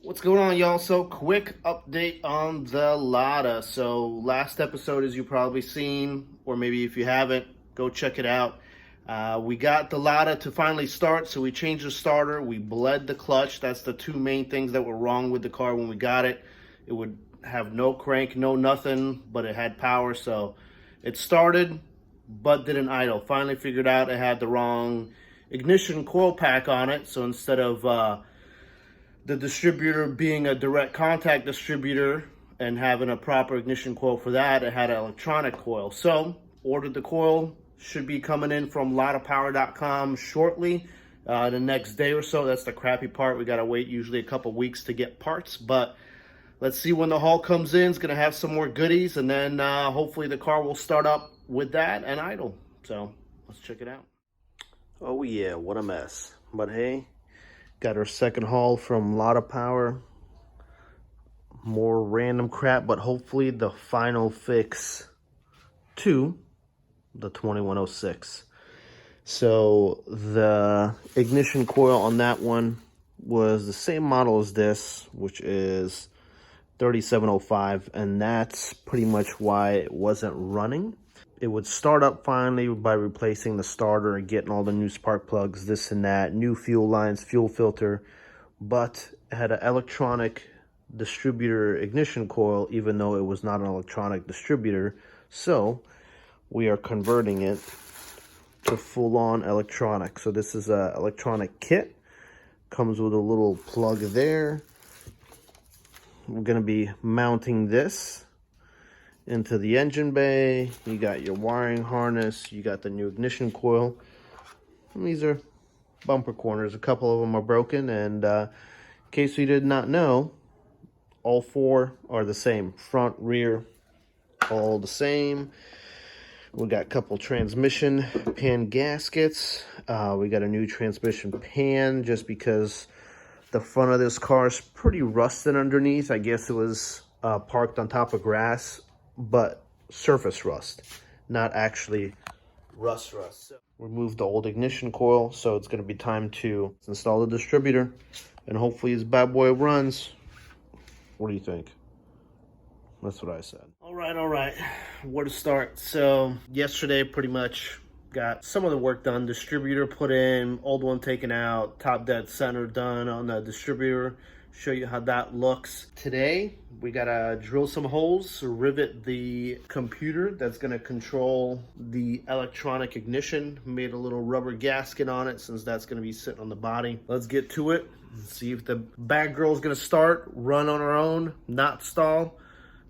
What's going on, y'all? So quick update on the Lada. So last episode, as you probably seen, or maybe if you haven't, go check it out. We got the Lada to finally start, so we changed the starter. We bled the clutch. That's the two main things that were wrong with the car when we got it. It would have no crank, no nothing, but it had power. So it started, but didn't idle. Finally figured out it had the wrong ignition coil pack on it. So instead of the distributor being a direct contact distributor and having a proper ignition coil for that, it had an electronic coil. So ordered the coil, should be coming in from ladapower.com shortly, the next day or so. That's the crappy part. We gotta wait usually a couple weeks to get parts, but let's see when the haul comes in. It's gonna have some more goodies, and then hopefully the car will start up with that and idle. So let's check it out. Oh yeah, what a mess. But hey, got our second haul from Lada Power. More random crap, but hopefully the final fix to the 2106. So the ignition coil on that one was the same model as this, which is 3705, and that's pretty much why it wasn't running. It would start up finally by replacing the starter and getting all the new spark plugs, this and that, new fuel lines, fuel filter, but it had an electronic distributor ignition coil, even though it was not an electronic distributor. So we are converting it to full-on electronic. So this is a electronic kit, comes with a little plug there. We're going to be mounting this into the engine bay. You got your wiring harness, you got the new ignition coil, and these are bumper corners. A couple of them are broken, and in case you did not know, all four are the same, front, rear, all the same. We got a couple transmission pan gaskets. We got a new transmission pan just because the front of this car is pretty rusted underneath. I guess it was parked on top of grass, but surface rust, not actually rust. So remove the old ignition coil, so it's going to be time to install the distributor, and hopefully this bad boy runs. What do you think? That's what I said. All right. Where to start? So yesterday pretty much got some of the work done. Distributor put in, old one taken out, top dead center done on the distributor. Show you how that looks. Today we gotta drill some holes, rivet the computer that's gonna control the electronic ignition. Made a little rubber gasket on it since that's gonna be sitting on the body. Let's get to it. See if the bad girl's gonna start, run on her own, not stall,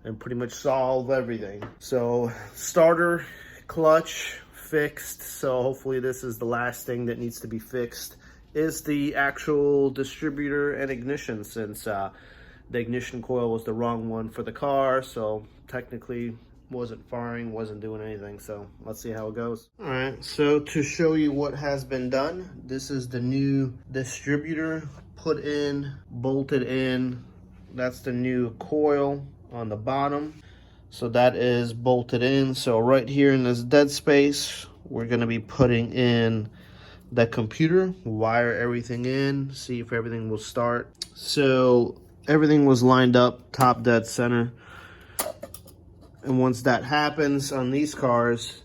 and pretty much solve everything. So starter, clutch fixed. So hopefully this is the last thing that needs to be fixed, is the actual distributor and ignition, since the ignition coil was the wrong one for the car. So technically wasn't firing, wasn't doing anything. So let's see how it goes. All right, so to show you what has been done, this is the new distributor put in, bolted in. That's the new coil on the bottom. So that is bolted in. So right here in this dead space, we're gonna be putting in the computer, wire everything in, see if everything will start. So everything was lined up, top dead center. And once that happens on these cars,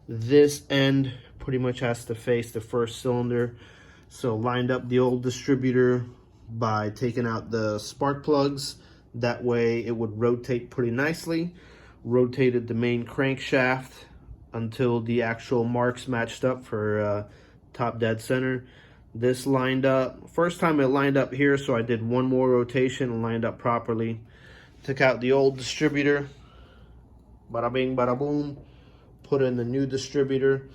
this end pretty much has to face the first cylinder. So lined up the old distributor by taking out the spark plugs. That way it would rotate pretty nicely. Rotated the main crankshaft until the actual marks matched up for top dead center. This lined up. First time it lined up here, so I did one more rotation and lined up properly. Took out the old distributor. Bada bing, bada boom. Put in the new distributor.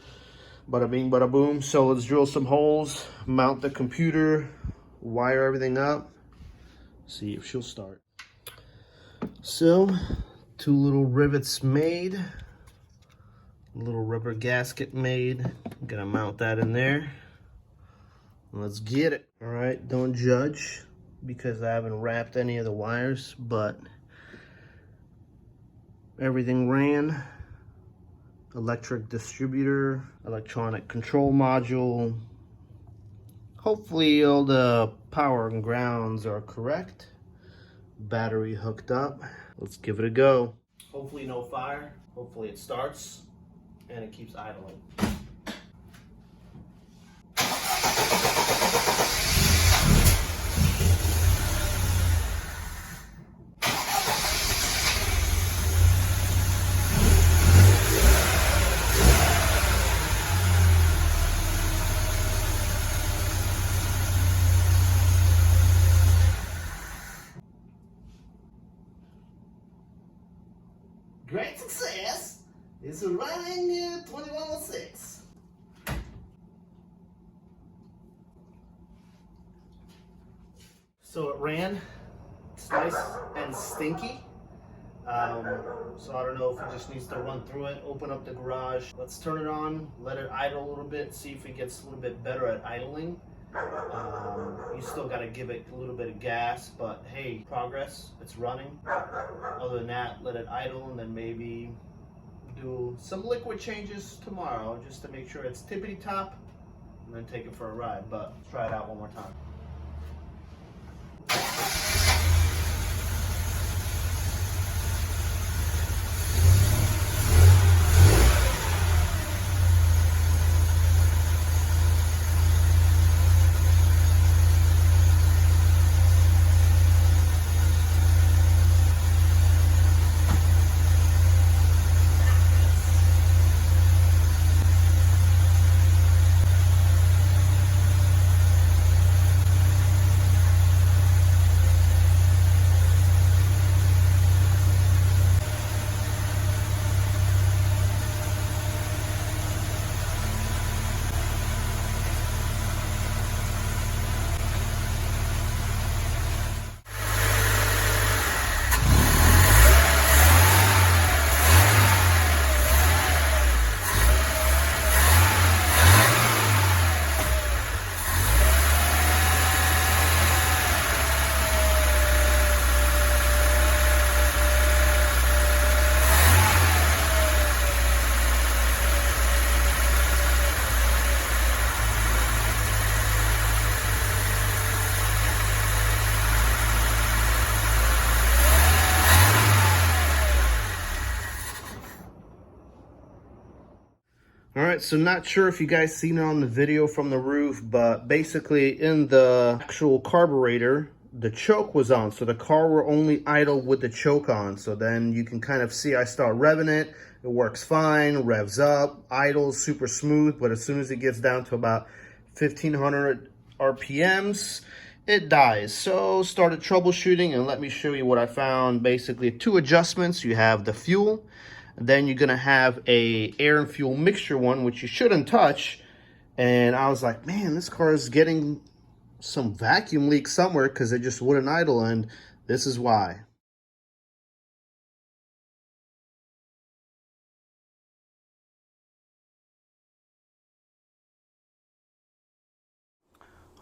Bada bing, bada boom. So let's drill some holes, mount the computer, wire everything up, see if she'll start. So, two little rivets made, a little rubber gasket made. I'm gonna mount that in there. Let's get it. All right, don't judge because I haven't wrapped any of the wires, but everything ran. Electric distributor, electronic control module, Hopefully all the power and grounds are correct. Battery hooked up. Let's give it a go. Hopefully no fire. Hopefully it starts and it keeps idling. Great success. It's running 2106. So it ran. It's nice and stinky. So I don't know if it just needs to run through it, open up the garage. Let's turn it on, let it idle a little bit, see if it gets a little bit better at idling. You still got to give it a little bit of gas, but hey, progress, it's running. Other than that, let it idle and then maybe do some liquid changes tomorrow just to make sure it's tippity top and then take it for a ride. But let's try it out one more time. All right, so not sure if you guys seen it on the video from the roof, but basically in the actual carburetor, the choke was on. So the car will only idle with the choke on. So then you can kind of see I start revving it. It works fine, revs up, idles super smooth. But as soon as it gets down to about 1500 RPMs, it dies. So started troubleshooting and let me show you what I found. Basically 2 adjustments. You have the fuel. Then you're gonna have a air and fuel mixture one, which you shouldn't touch. And I was like, man, this car is getting some vacuum leak somewhere because it just wouldn't idle, and this is why.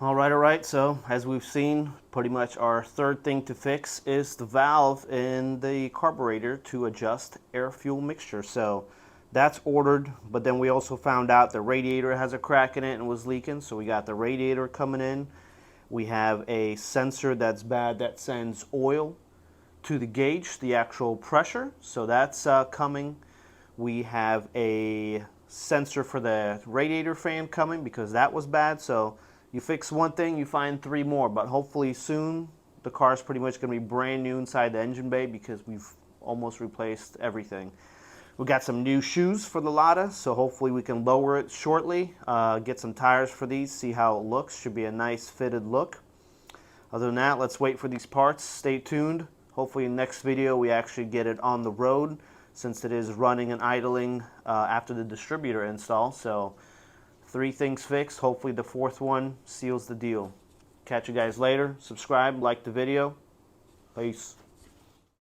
All right. So as we've seen, pretty much our third thing to fix is the valve in the carburetor to adjust air-fuel mixture. So that's ordered, but then we also found out the radiator has a crack in it and was leaking. So we got the radiator coming in. We have a sensor that's bad that sends oil to the gauge, the actual pressure. So that's coming. We have a sensor for the radiator fan coming because that was bad. So you fix one thing, you find 3 more, but hopefully soon the car is pretty much going to be brand new inside the engine bay because we've almost replaced everything. We got some new shoes for the Lada, so hopefully we can lower it shortly, get some tires for these, see how it looks. Should be a nice fitted look. Other than that, let's wait for these parts. Stay tuned. Hopefully in the next video we actually get it on the road since it is running and idling after the distributor install. So 3 things fixed. Hopefully the 4th one seals the deal. Catch you guys later. Subscribe, like the video. Peace.